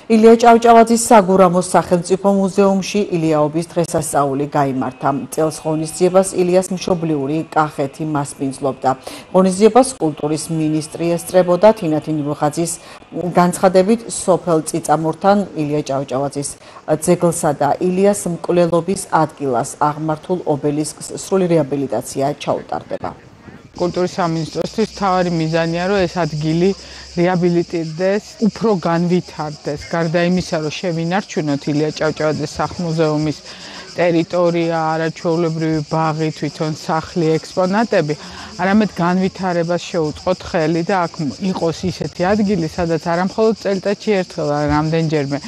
ილია ჭავჭავაძის საგურამოს სახელმწიფო მუზეუმში ილიაობის დღესასწაული გაიმართა. წელს ღონისძიებას ილიას მშობლიური კახეთი მასპინძლობდა. ღონისძიებას კულტურის მინისტრი ესწრებოდა. თინათინ ნურუხაძის განცხადებით, სოფელ წიწამორთან ილია ჭავჭავაძის ძეგლსა და ილიას მკვლელობის ადგილას აღმართულ ობელისკს სრული რეაბილიტაცია ჩაუტარდება. კულტურის სამინისტროსთვის მთავარი მიზანია, რომ ეს ადგილი რეაბილიტირდეს, უფრო განვითარდეს. გარდა იმისა, რომ შევინარჩუნოთ ილია ჭავჭავაძის სახლ-მუზეუმის ტერიტორია, არაჩვეულებრივი ბაღი, თვითონ სახლი, ექსპონატები, არამედ განვითარებას შეუწყოთ ხელი და აქ იყოს ისეთი ადგილი, სადაც არამხოლოდ წელიწადში ერთხელ, რამდენჯერმე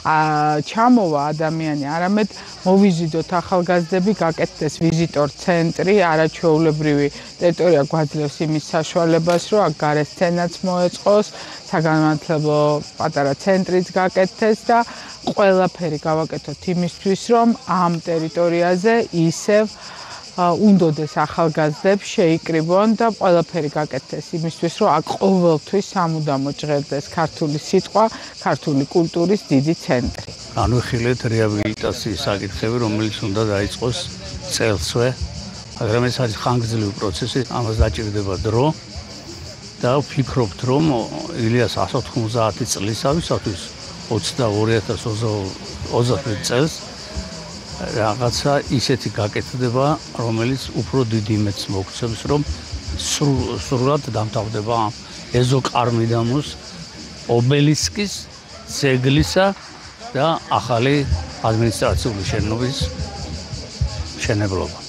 ჩამოვა ადამიანი, არამედ მოვიზიდოთ ახალგაზრდები, გაკეთდეს ვიზიტორ ცენტრი, არაჩვეულებრივი ტერიტორია გვაძლევს იმის საშუალებას, რომ აქ გარე სცენაც მოეწყოს, საგანმანათლებლო პატარა ცენტრიც გაკეთდეს და ყველაფერი გავაკეთოთ იმისთვის, რომ ამ ტერიტორიაზე ისევ უნდოდეს ახალგაზრდებს შეიკრიბონ და ყველაფერი გაკეთდეს იმისთვის, რომ აქ ყოველთვის სამუდამო ჟღერდეს ქართული სიტყვა, ქართული კულტურის დიდი ცენტრი. განვიხილეთ რეაბილიტაციის საკითხები, რომელიც უნდა დაიწყოს წელსვე, მაგრამ ეს არის ხანგრძლივი პროცესი, ამას დაჭირდება დრო და ვფიქრობთ, რომ ილიას 190 წლისავისათვის 22.2021 წელს რაღაცა ისეთი გაკეთდება, რომელიც უფრო დიდი იმედს მოგცემს, რომ სრულად დამთავრდება ეზოკარმიდამოს ობელისკის ძეგლისა და ახალი ადმინისტრაციული შენობის მშენებლობა.